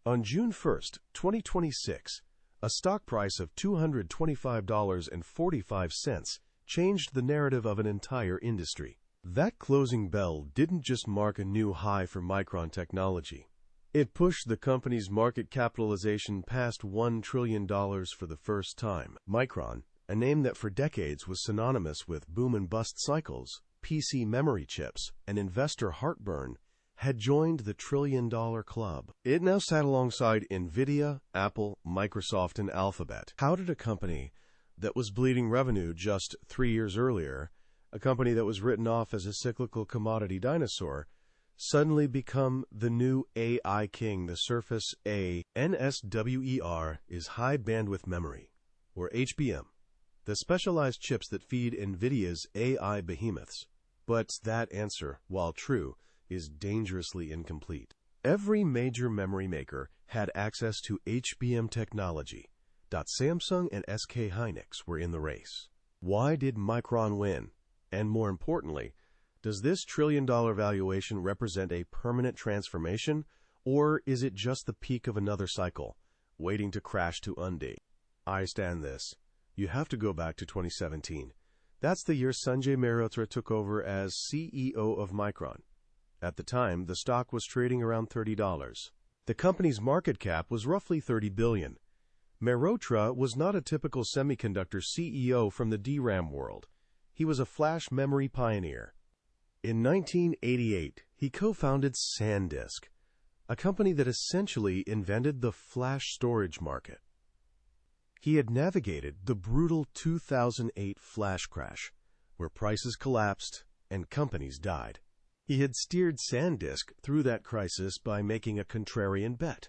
On June 1st, 2026, a stock price of $225.45 changed the narrative of an entire industry. That closing bell didn't just mark a new high for Micron Technology. It pushed the company's market capitalization past $1 trillion for the first time. Micron, a name that for decades was synonymous with boom and bust cycles, PC memory chips, and investor heartburn, had joined the trillion-dollar club. It now sat alongside Nvidia, Apple, Microsoft, and Alphabet. How did a company that was bleeding revenue just 3 years earlier, a company that was written off as a cyclical commodity dinosaur, suddenly become the new AI king? The Surface A NSWER is high bandwidth memory, or HBM, the specialized chips that feed Nvidia's AI behemoths. But that answer, while true, is dangerously incomplete. Every major memory maker had access to HBM technology. Samsung and SK Hynix were in the race. Why did Micron win? And more importantly, does this trillion-dollar valuation represent a permanent transformation, or is it just the peak of another cycle, waiting to crash to undo? I stand this. You have to go back to 2017. That's the year Sanjay Mehrotra took over as CEO of Micron. At the time, the stock was trading around $30. The company's market cap was roughly $30 billion. Mehrotra was not a typical semiconductor CEO from the DRAM world. He was a flash memory pioneer. In 1988, he co-founded SanDisk, a company that essentially invented the flash storage market. He had navigated the brutal 2008 flash crash, where prices collapsed and companies died. He had steered SanDisk through that crisis by making a contrarian bet.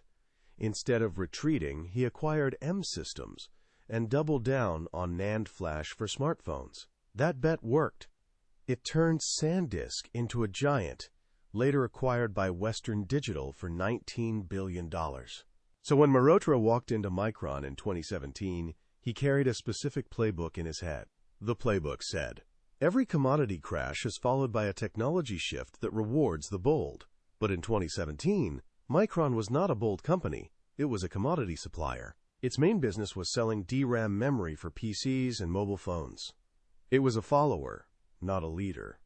Instead of retreating, he acquired M Systems and doubled down on NAND flash for smartphones. That bet worked. It turned SanDisk into a giant, later acquired by Western Digital for $19 billion. So when Mehrotra walked into Micron in 2017, he carried a specific playbook in his head. The playbook said, every commodity crash is followed by a technology shift that rewards the bold. But in 2017, Micron was not a bold company. It was a commodity supplier. Its main business was selling DRAM memory for PCs and mobile phones. It was a follower, not a leader.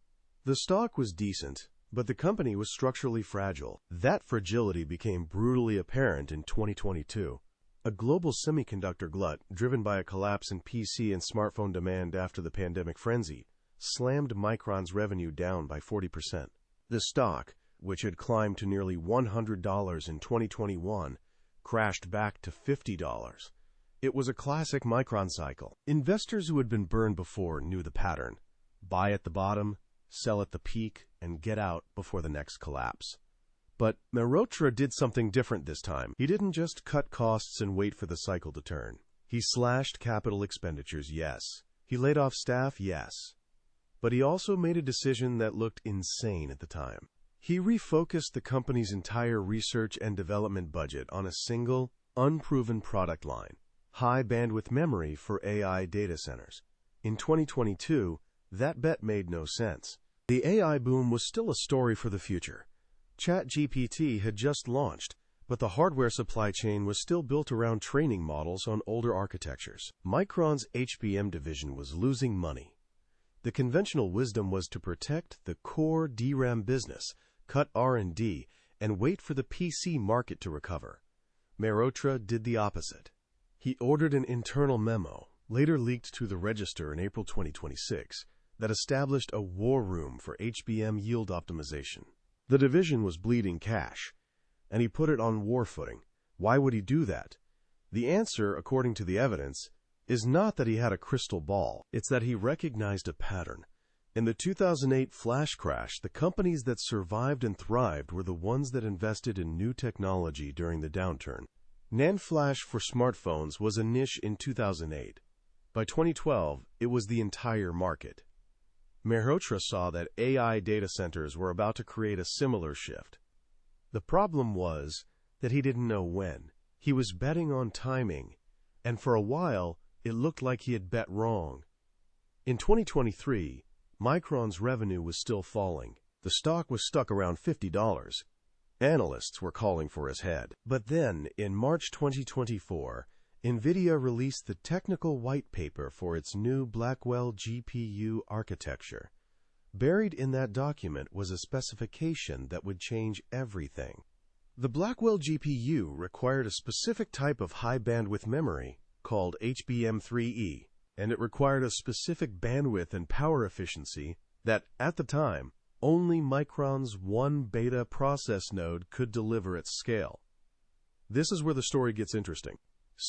The stock was decent, but the company was structurally fragile. That fragility became brutally apparent in 2022. A global semiconductor glut, driven by a collapse in PC and smartphone demand after the pandemic frenzy, slammed Micron's revenue down by 40%. The stock, which had climbed to nearly $100 in 2021, crashed back to $50. It was a classic Micron cycle. Investors who had been burned before knew the pattern. Buy at the bottom, sell at the peak, and get out before the next collapse. But Mehrotra did something different this time. He didn't just cut costs and wait for the cycle to turn. He slashed capital expenditures, yes. He laid off staff, yes. But he also made a decision that looked insane at the time. He refocused the company's entire research and development budget on a single, unproven product line: high bandwidth memory for AI data centers. In 2022, that bet made no sense. The AI boom was still a story for the future. ChatGPT had just launched, but the hardware supply chain was still built around training models on older architectures. Micron's HBM division was losing money. The conventional wisdom was to protect the core DRAM business, cut R&D, and wait for the PC market to recover. Mehrotra did the opposite. He ordered an internal memo, later leaked to the Register in April 2026, that established a war room for HBM yield optimization. The division was bleeding cash, and he put it on war footing. Why would he do that? The answer, according to the evidence, is not that he had a crystal ball. It's that he recognized a pattern. In the 2008 flash crash, the companies that survived and thrived were the ones that invested in new technology during the downturn. NAND flash for smartphones was a niche in 2008. By 2012, it was the entire market. Mehrotra saw that AI data centers were about to create a similar shift. The problem was that he didn't know when. He was betting on timing, and for a while, it looked like he had bet wrong. In 2023, Micron's revenue was still falling. The stock was stuck around $50, Analysts were calling for his head. But then, in March 2024, Nvidia released the technical white paper for its new Blackwell GPU architecture. Buried in that document was a specification that would change everything. The Blackwell GPU required a specific type of high-bandwidth memory called HBM3E, and it required a specific bandwidth and power efficiency that, at the time, only Micron's 1-beta process node could deliver at scale. This is where the story gets interesting.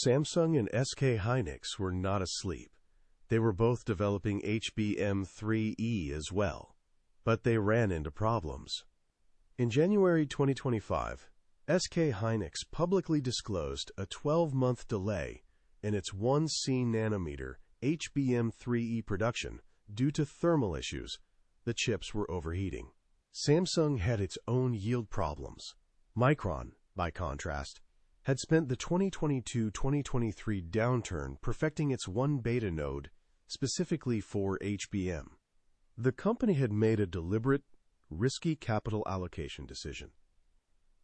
Samsung and SK hynix were not asleep. They were both developing HBM3E as well, but they ran into problems. In January 2025, SK hynix publicly disclosed a 12-month delay in its 1C nanometer HBM3E production due to thermal issues. The chips were overheating. Samsung had its own yield problems. Micron, by contrast, had spent the 2022-2023 downturn perfecting its 1-beta node specifically for HBM. The company had made a deliberate, risky capital allocation decision.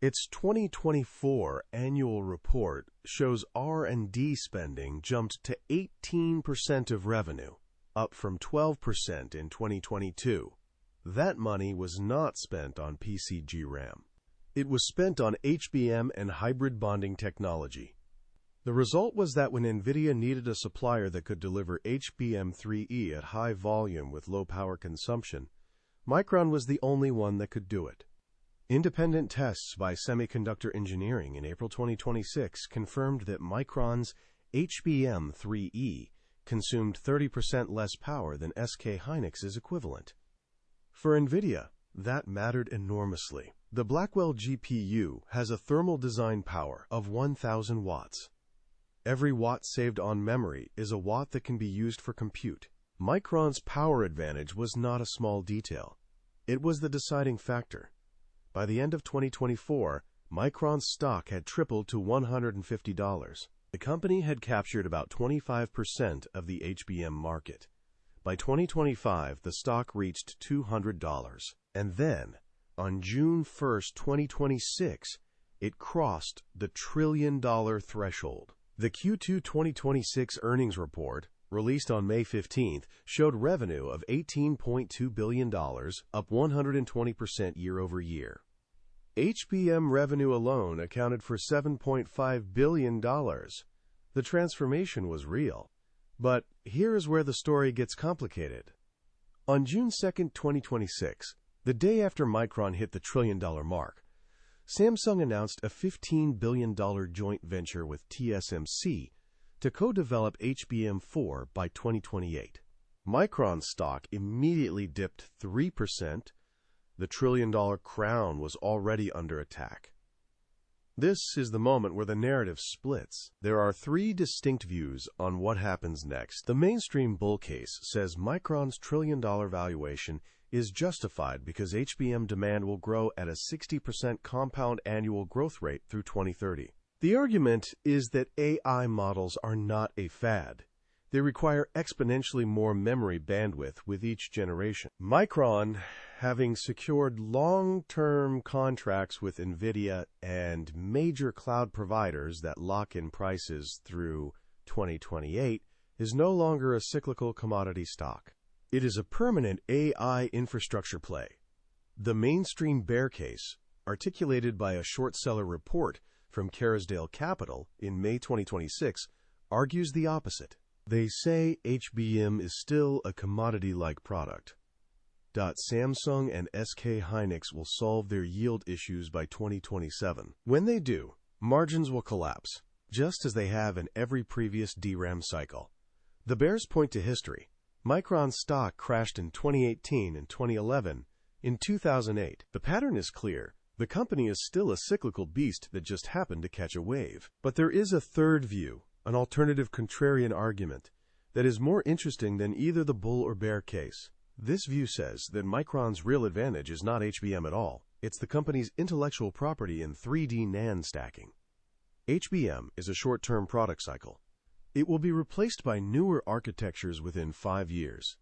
Its 2024 annual report shows R&D spending jumped to 18% of revenue, up from 12% in 2022. That money was not spent on PCG RAM. It was spent on HBM and hybrid bonding technology. The result was that when Nvidia needed a supplier that could deliver HBM3E at high volume with low power consumption, Micron was the only one that could do it. Independent tests by Semiconductor Engineering in April 2026 confirmed that Micron's HBM3E consumed 30% less power than SK hynix's equivalent. For Nvidia, that mattered enormously. The Blackwell GPU has a thermal design power of 1,000 watts. Every watt saved on memory is a watt that can be used for compute. Micron's power advantage was not a small detail. It was the deciding factor. By the end of 2024, Micron's stock had tripled to $150. The company had captured about 25% of the HBM market. By 2025, the stock reached $200. And then, on June 1, 2026, it crossed the $1 trillion threshold. The Q2 2026 earnings report, released on May 15th, showed revenue of $18.2 billion, up 120% year over year. HBM revenue alone accounted for $7.5 billion. The transformation was real. But here is where the story gets complicated. On June 2, 2026, the day after Micron hit the $1 trillion mark, Samsung announced a $15 billion joint venture with TSMC to co-develop HBM4 by 2028. Micron's stock immediately dipped 3%. The $1 trillion crown was already under attack. This is the moment where the narrative splits. There are three distinct views on what happens next. The mainstream bull case says Micron's $1 trillion valuation is justified because HBM demand will grow at a 60% compound annual growth rate through 2030. The argument is that AI models are not a fad. They require exponentially more memory bandwidth with each generation. Micron, having secured long-term contracts with Nvidia and major cloud providers that lock in prices through 2028, is no longer a cyclical commodity stock. It is a permanent AI infrastructure play. The mainstream bear case, articulated by a short seller report from Kerrisdale Capital in May 2026, argues the opposite. They say HBM is still a commodity-like product. Samsung and SK hynix will solve their yield issues by 2027. When they do, margins will collapse, just as they have in every previous DRAM cycle. The bears point to history. Micron's stock crashed in 2018 and 2011. In 2008, the pattern is clear. The company is still a cyclical beast that just happened to catch a wave. But there is a third view, an alternative contrarian argument, that is more interesting than either the bull or bear case. This view says that Micron's real advantage is not HBM at all. It's the company's intellectual property in 3D NAND stacking. HBM is a short-term product cycle. It will be replaced by newer architectures within 5 years.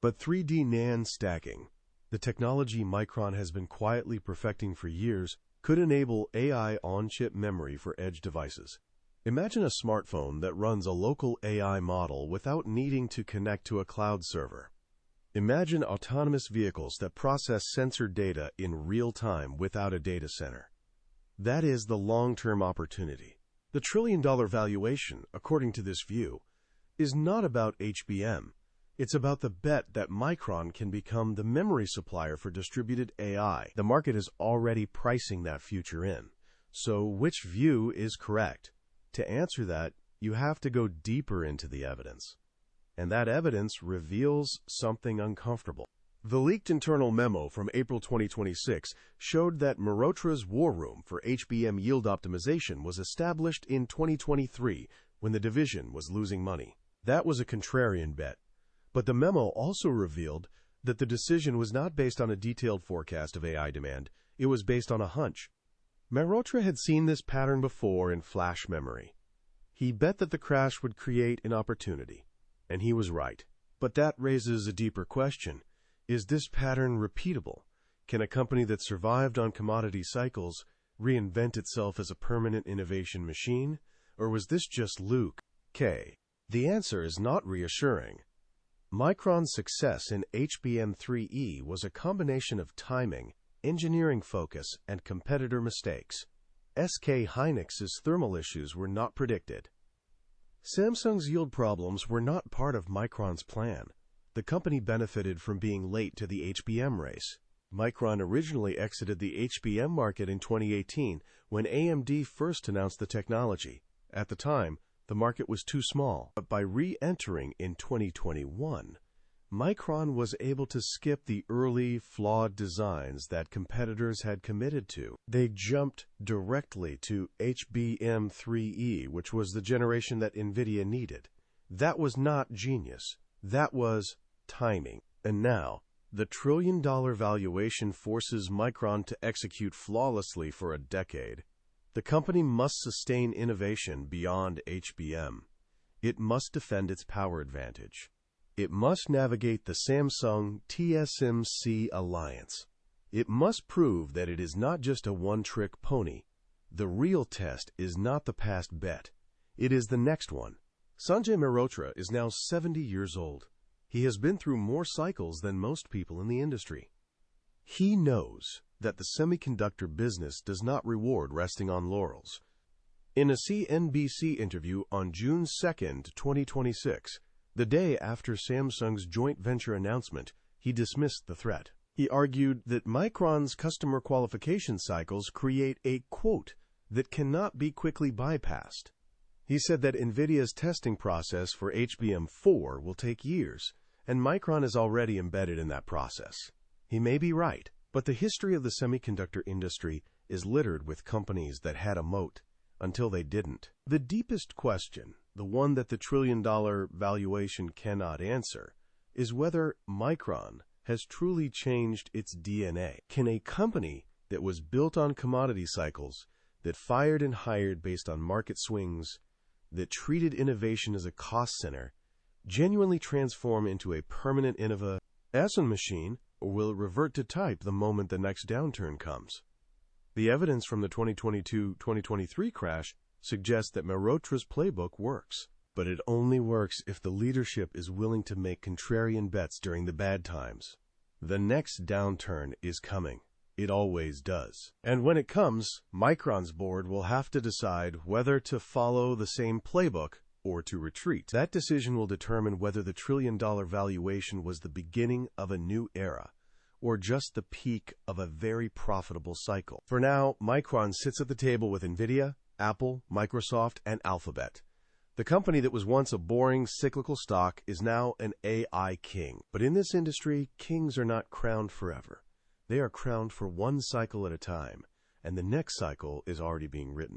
But 3D NAND stacking, the technology Micron has been quietly perfecting for years, could enable AI on-chip memory for edge devices. Imagine a smartphone that runs a local AI model without needing to connect to a cloud server. Imagine autonomous vehicles that process sensor data in real time without a data center. That is the long-term opportunity. The trillion-dollar valuation, according to this view, is not about HBM. It's about the bet that Micron can become the memory supplier for distributed AI. The market is already pricing that future in. So which view is correct? To answer that, you have to go deeper into the evidence. And that evidence reveals something uncomfortable. The leaked internal memo from April 2026 showed that Micron's war room for HBM yield optimization was established in 2023 when the division was losing money. That was a contrarian bet. But the memo also revealed that the decision was not based on a detailed forecast of AI demand. It was based on a hunch. Micron had seen this pattern before in flash memory. He bet that the crash would create an opportunity. And he was right. But that raises a deeper question. Is this pattern repeatable? Can a company that survived on commodity cycles reinvent itself as a permanent innovation machine? Or was this just Luke K? The answer is not reassuring. Micron's success in HBM3E was a combination of timing, engineering focus, and competitor mistakes. SK Hynix's thermal issues were not predicted. Samsung's yield problems were not part of Micron's plan. The company benefited from being late to the HBM race. Micron originally exited the HBM market in 2018 when AMD first announced the technology. At the time, the market was too small. But by re-entering in 2021, Micron was able to skip the early, flawed designs that competitors had committed to. They jumped directly to HBM3E, which was the generation that Nvidia needed. That was not genius. That was timing. And now, the trillion-dollar valuation forces Micron to execute flawlessly for a decade. The company must sustain innovation beyond HBM. It must defend its power advantage. It must navigate the Samsung TSMC alliance. It must prove that it is not just a one-trick pony. The real test is not the past bet. It is the next one. Sanjay Mehrotra is now 70 years old. He has been through more cycles than most people in the industry. He knows that the semiconductor business does not reward resting on laurels. In a CNBC interview on June 2, 2026, the day after Samsung's joint venture announcement, he dismissed the threat. He argued that Micron's customer qualification cycles create a quote that cannot be quickly bypassed. He said that Nvidia's testing process for HBM4 will take years, and Micron is already embedded in that process. He may be right, but the history of the semiconductor industry is littered with companies that had a moat until they didn't. The deepest question, the one that the trillion-dollar valuation cannot answer, is whether Micron has truly changed its DNA. Can a company that was built on commodity cycles, that fired and hired based on market swings, that treated innovation as a cost center, genuinely transform into a permanent innovation machine, or will it revert to type the moment the next downturn comes? The evidence from the 2022-2023 crash suggests that Mehrotra's playbook works, but it only works if the leadership is willing to make contrarian bets during the bad times. The next downturn is coming. It always does. And when it comes, Micron's board will have to decide whether to follow the same playbook or to retreat. That decision will determine whether the trillion-dollar valuation was the beginning of a new era or just the peak of a very profitable cycle. For now, Micron sits at the table with Nvidia, Apple, Microsoft, and Alphabet. The company that was once a boring, cyclical stock is now an AI king. But in this industry, kings are not crowned forever. They are crowned for one cycle at a time, and the next cycle is already being written.